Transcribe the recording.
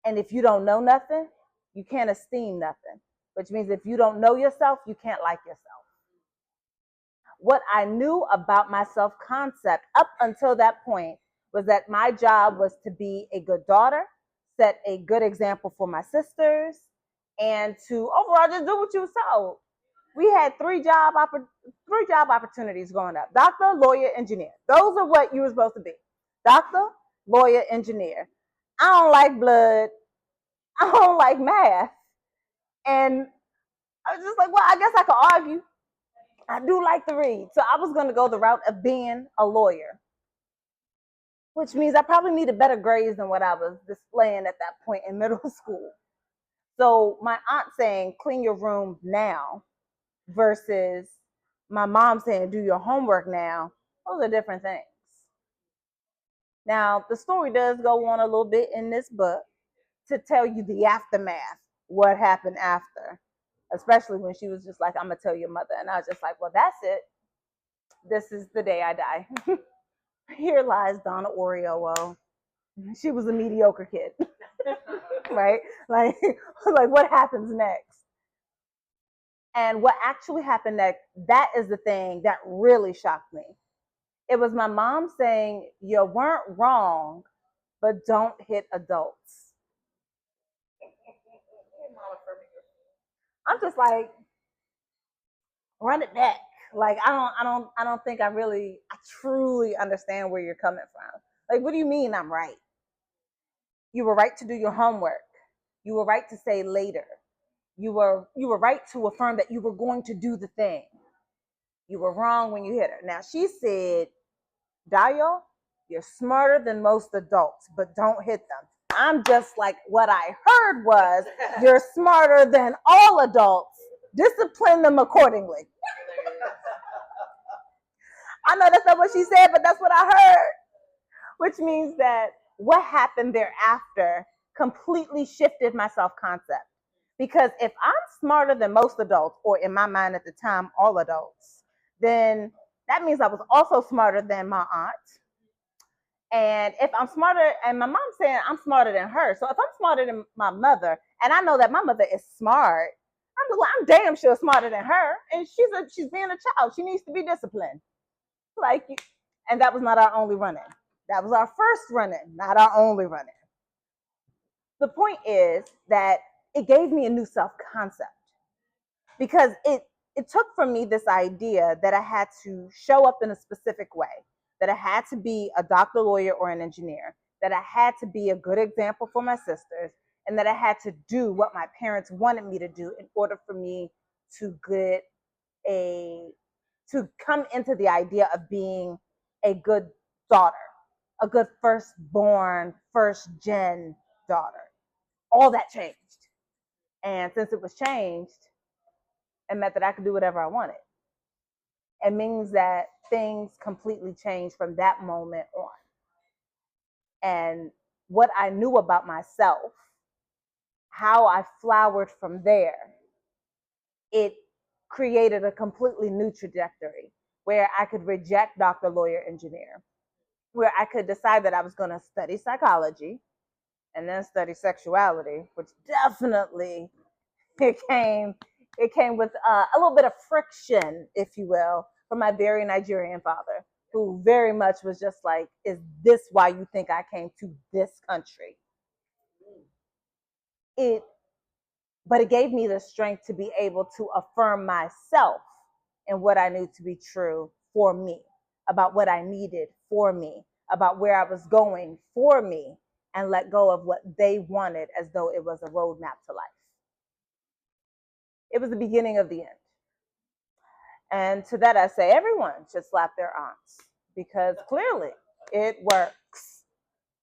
And if you don't know nothing, you can't esteem nothing, which means if you don't know yourself, you can't like yourself. What I knew about my self-concept up until that point was that my job was to be a good daughter, set a good example for my sisters, and to overall just do what you was told. We had three job opportunities growing up: doctor, lawyer, engineer. Those are what you were supposed to be: doctor, lawyer, engineer. I don't like blood. I don't like math. And I was just like, well, I guess I could argue. I do like to read. So I was going to go the route of being a lawyer, which means I probably needed better grades than what I was displaying at that point in middle school. So my aunt saying, clean your room now, versus my mom saying, do your homework now, those are different things. Now, the story does go on a little bit in this book to tell you the aftermath, what happened after, especially when she was just like, I'm going to tell your mother. And I was just like, well, that's it. This is the day I die. Here lies Donna Oriowo. She was a mediocre kid, right? Like what happens next? And what actually happened next, that is the thing that really shocked me. It was my mom saying, you weren't wrong, but don't hit adults. I'm just like, run it back. Like I don't think I truly understand where you're coming from. Like, what do you mean I'm right? You were right to do your homework. You were right to say later. You were right to affirm that you were going to do the thing. You were wrong when you hit her. Now she said, Dayo, you're smarter than most adults, but don't hit them. I'm just like, what I heard was, you're smarter than all adults. Discipline them accordingly. I know that's not what she said, but that's what I heard. Which means that what happened thereafter completely shifted my self-concept. Because if I'm smarter than most adults, or in my mind at the time, all adults, then that means I was also smarter than my aunt. And if I'm smarter, and my mom's saying I'm smarter than her. So if I'm smarter than my mother, and I know that my mother is smart, I'm damn sure smarter than her. And she's being a child. She needs to be disciplined. Like, and that was not our only run-in. That was our first run-in, not our only run-in. The point is that it gave me a new self-concept, because it took from me this idea that I had to show up in a specific way, that I had to be a doctor, lawyer, or an engineer, that I had to be a good example for my sisters, and that I had to do what my parents wanted me to do in order for me to come into the idea of being a good daughter, a good firstborn, first gen daughter. All that changed. And since it was changed, it meant that I could do whatever I wanted. It means that things completely changed from that moment on. And what I knew about myself, how I flowered from there, it created a completely new trajectory where I could reject doctor, lawyer, engineer, where I could decide that I was going to study psychology and then study sexuality, which definitely it came with a little bit of friction, if you will, from my very Nigerian father, who very much was just like, is this why you think I came to this country? But it gave me the strength to be able to affirm myself and what I knew to be true for me, about what I needed for me, about where I was going for me, and let go of what they wanted as though it was a roadmap to life. It was the beginning of the end. And to that I say, everyone should slap their aunts, because clearly it works.